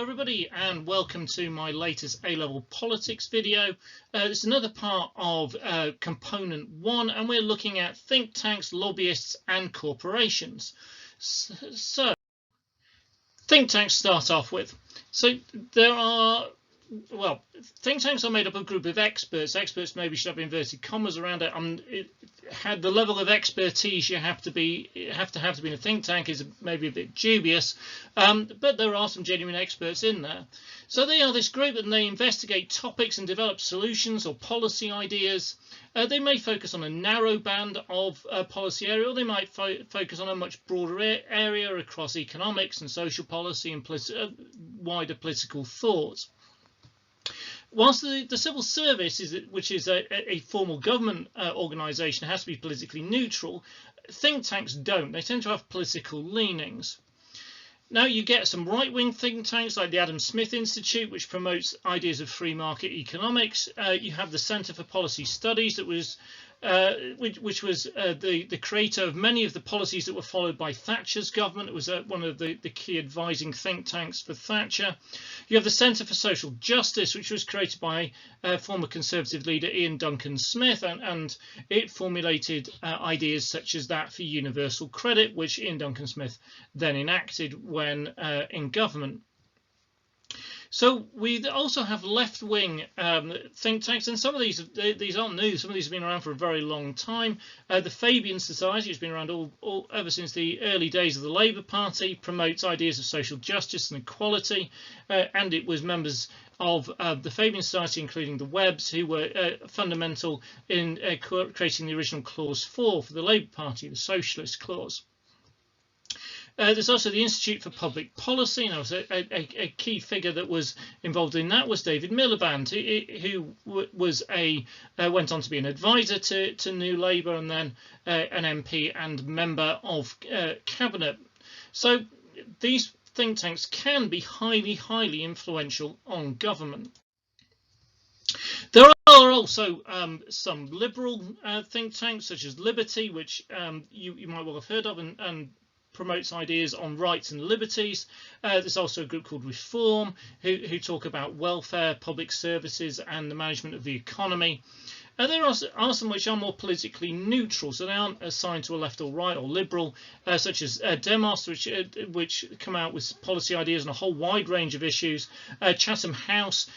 Hello everybody and welcome to my latest A-level politics video. This is another part of component 1 and we're looking at think tanks, lobbyists and corporations. So think tanks start off with. So there are, well, think tanks are made up of a group of experts. Experts maybe should have inverted commas around it. Had the level of expertise you have to be in a think tank is maybe a bit dubious, but there are some genuine experts in there. So they are this group and they investigate topics and develop solutions or policy ideas. They may focus on a narrow band of policy area, or they might focus on a much broader area across economics and social policy and wider political thought. Whilst the civil service, which is a formal government organisation, has to be politically neutral, think tanks don't. They tend to have political leanings. Now you get some right-wing think tanks like the Adam Smith Institute, which promotes ideas of free market economics. You have the Centre for Policy Studies, that was which was the creator of many of the policies that were followed by Thatcher's government. It was one of the key advising think tanks for Thatcher. You have the Centre for Social Justice, which was created by former Conservative leader Ian Duncan Smith, and it formulated ideas such as that for universal credit, which Ian Duncan Smith then enacted when in government. So we also have left-wing think tanks, and some of these aren't new. Some of these have been around for a very long time. The Fabian Society has been around ever since the early days of the Labour Party, promotes ideas of social justice and equality, and it was members of the Fabian Society, including the Webbs, who were fundamental in creating the original Clause 4 for the Labour Party, the Socialist Clause. There's also the Institute for Public Policy. Now, a key figure that was involved in that was David Miliband, who was went on to be an advisor to New Labour and then an MP and member of cabinet. So these think tanks can be highly influential on government. There are also some liberal think tanks, such as Liberty, which you might well have heard of, and promotes ideas on rights and liberties. There's also a group called Reform, who talk about welfare, public services and the management of the economy. There are some which are more politically neutral, so they aren't assigned to a left or right or liberal, such as Demos, which come out with policy ideas on a whole wide range of issues. Chatham House,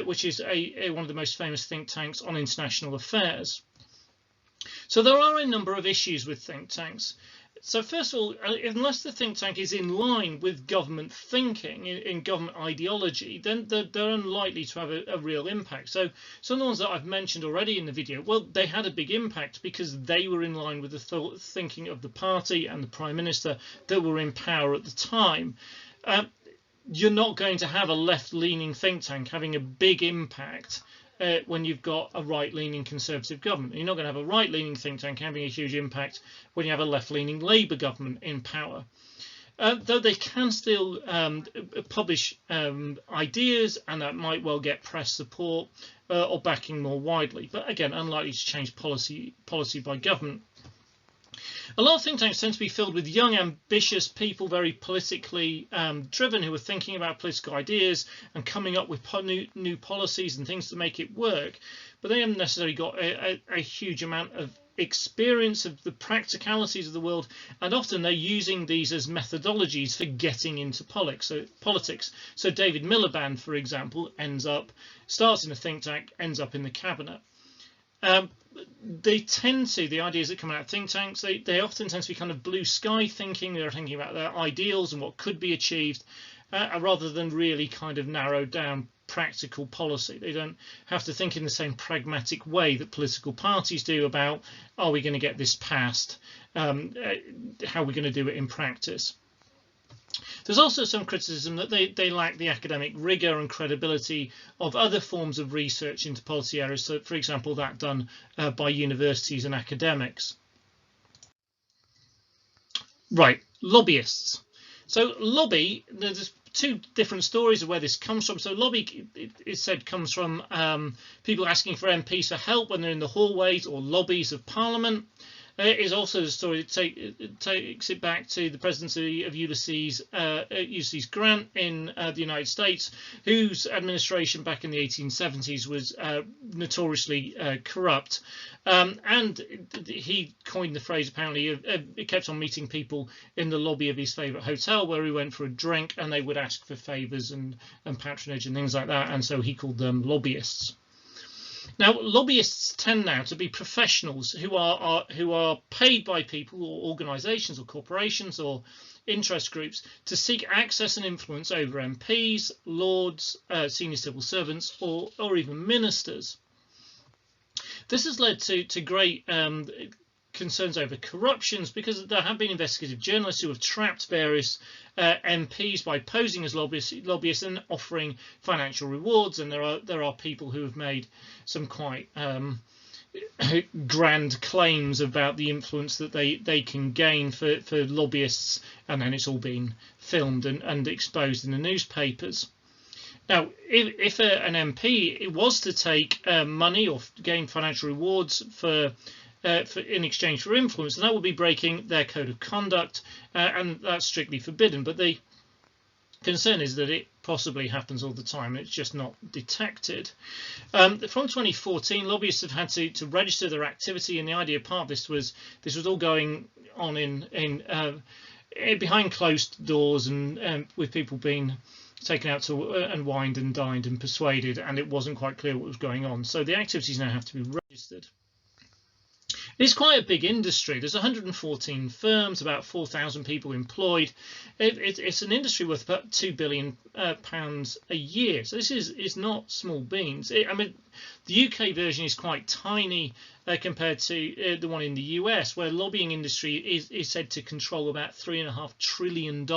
which is one of the most famous think tanks on international affairs. So there are a number of issues with think tanks. So first of all, unless the think tank is in line with government thinking, in government ideology, then they're unlikely to have a real impact. So some of the ones that I've mentioned already in the video, well, they had a big impact because they were in line with the thinking of the party and the Prime Minister that were in power at the time. You're not going to have a left-leaning think tank having a big impact when you've got a right-leaning Conservative government. You're not going to have a right-leaning think tank having a huge impact when you have a left-leaning Labour government in power. Though they can still publish ideas, and that might well get press support or backing more widely, but again, unlikely to change policy by government. A lot of think tanks tend to be filled with young, ambitious people, very politically driven, who are thinking about political ideas and coming up with new policies and things to make it work. But they haven't necessarily got a huge amount of experience of the practicalities of the world, and often they're using these as methodologies for getting into politics. So David Miliband, for example, starts in a think tank, ends up in the cabinet. The ideas that come out of think tanks, they often tend to be kind of blue sky thinking. They're thinking about their ideals and what could be achieved, rather than really kind of narrowed down practical policy. They don't have to think in the same pragmatic way that political parties do about, are we going to get this passed? How are we going to do it in practice? There's also some criticism that they lack the academic rigour and credibility of other forms of research into policy areas, so for example that done by universities and academics. Right, lobbyists. So there's two different stories of where this comes from. So lobby, it said, comes from people asking for MPs for help when they're in the hallways or lobbies of Parliament. is also the story that takes it back to the presidency of Ulysses Grant in the United States, whose administration back in the 1870s was notoriously corrupt. And he coined the phrase, apparently, he kept on meeting people in the lobby of his favourite hotel where he went for a drink, and they would ask for favours and patronage and things like that, and so he called them lobbyists. Now, lobbyists tend now to be professionals who are paid by people or organisations or corporations or interest groups to seek access and influence over MPs, lords, senior civil servants, or even ministers. This has led to great concerns over corruptions, because there have been investigative journalists who have trapped various MPs by posing as lobbyists and offering financial rewards, and there are people who have made some quite grand claims about the influence that they can gain for lobbyists, and then it's all been filmed and exposed in the newspapers. Now, if an MP was to take money or gain financial rewards in exchange for influence, and that would be breaking their code of conduct, and that's strictly forbidden. But the concern is that it possibly happens all the time, it's just not detected. From 2014, lobbyists have had to register their activity, and the idea part of this was all going on in behind closed doors, and with people being taken out to unwind and dined and persuaded, and it wasn't quite clear what was going on. So the activities now have to be registered. It's quite a big industry. There's 114 firms, about 4,000 people employed. It's an industry worth about £2 billion a year. So this is not small beans. I mean, the UK version is quite tiny compared to the one in the US, where lobbying industry is said to control about $3.5 trillion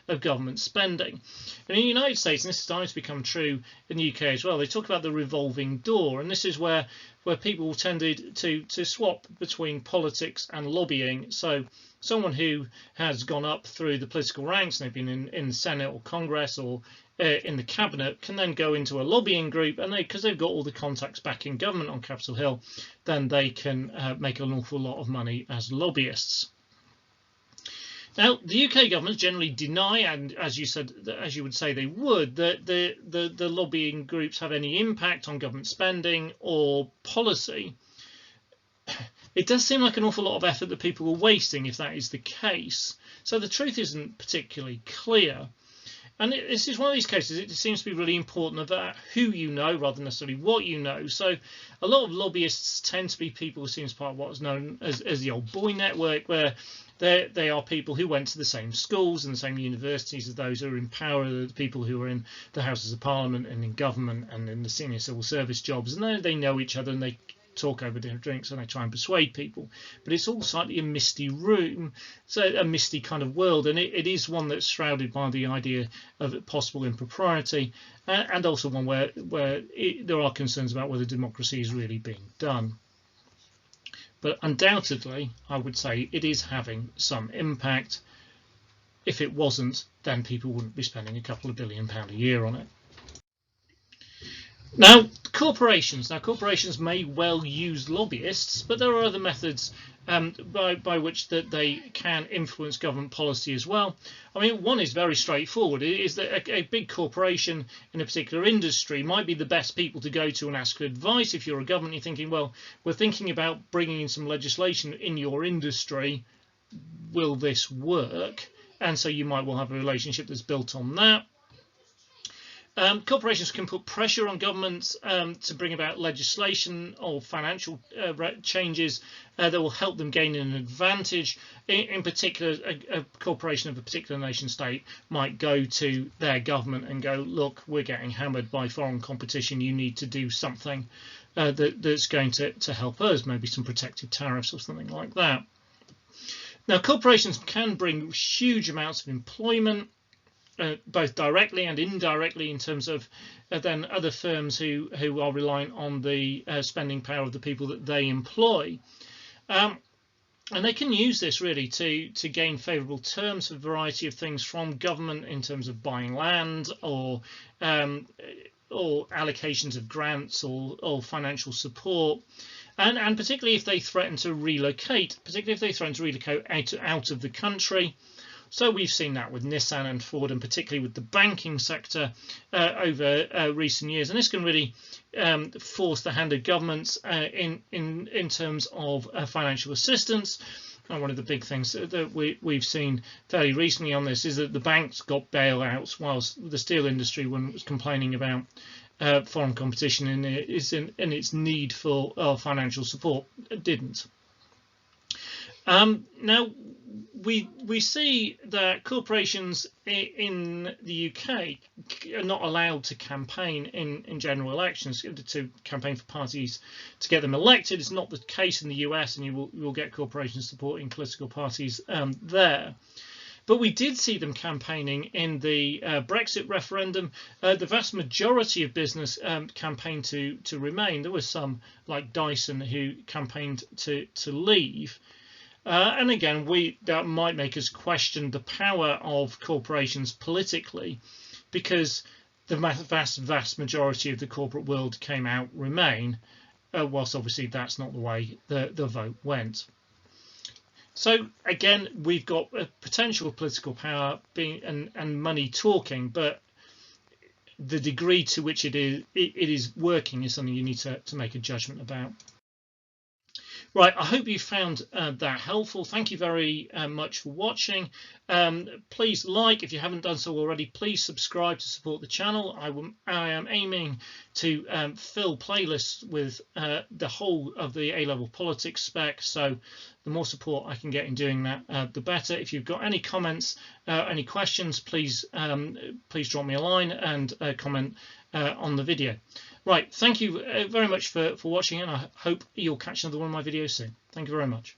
of government spending. And in the United States, and this is starting to become true in the UK as well, they talk about the revolving door, and this is where people tended to swap between politics and lobbying. So someone who has gone up through the political ranks, and they've been in the Senate or Congress or in the cabinet, can then go into a lobbying group, and because they've got all the contacts back in government on Capitol Hill, then they can make an awful lot of money as lobbyists. Now, the UK governments generally deny, and as you would say they would, that the lobbying groups have any impact on government spending or policy. It does seem like an awful lot of effort that people are wasting if that is the case. So the truth isn't particularly clear. And this is one of these cases, it seems to be really important about who you know rather than necessarily what you know. So a lot of lobbyists tend to be people who seem part of what's known as the old boy network, where they are people who went to the same schools and the same universities as those who are in power, the people who are in the Houses of Parliament and in government and in the senior civil service jobs, and they know each other and they talk over their drinks and they try and persuade people. But it's all slightly a misty room, so a misty kind of world, and it is one that's shrouded by the idea of possible impropriety, and also one where there are concerns about whether democracy is really being done. But undoubtedly, I would say it is having some impact. If it wasn't, then people wouldn't be spending a couple of £1 billion a year on it. Now, corporations may well use lobbyists, but there are other methods by which that they can influence government policy as well. I mean, one is very straightforward. It is that a big corporation in a particular industry might be the best people to go to and ask for advice. If you're a government, you're thinking, well, we're thinking about bringing in some legislation in your industry. Will this work? And so you might well have a relationship that's built on that. Corporations can put pressure on governments to bring about legislation or financial changes that will help them gain an advantage. In particular, a corporation of a particular nation state might go to their government and go, look, we're getting hammered by foreign competition, you need to do something that's going to help us, maybe some protective tariffs or something like that. Now, corporations can bring huge amounts of employment, both directly and indirectly, in terms of then other firms who are reliant on the spending power of the people that they employ. And they can use this really to gain favourable terms for a variety of things from government in terms of buying land or allocations of grants or financial support. and particularly if they threaten to relocate, out of the country. So we've seen that with Nissan and Ford, and particularly with the banking sector over recent years. And this can really force the hand of governments in terms of financial assistance. And one of the big things that we've seen fairly recently on this is that the banks got bailouts, whilst the steel industry, when it was complaining about foreign competition in its need for financial support, didn't. Now we see that corporations in the UK are not allowed to campaign in general elections, to campaign for parties to get them elected. It's not the case in the US, and you will get corporations supporting political parties there. But we did see them campaigning in the Brexit referendum. The vast majority of business campaigned to remain. There were some, like Dyson, who campaigned to leave. And again, that might make us question the power of corporations politically, because the vast majority of the corporate world came out remain, whilst obviously that's not the way the vote went. So again, we've got a potential political power and money talking, but the degree to which it is working is something you need to make a judgment about. Right, I hope you found that helpful. Thank you very much for watching. Please like, if you haven't done so already, please subscribe to support the channel. I am aiming to fill playlists with the whole of the A-level politics spec, so the more support I can get in doing that, the better. If you've got any comments, any questions, please drop me a line and comment on the video. Right, thank you very much for watching, and I hope you'll catch another one of my videos soon. Thank you very much.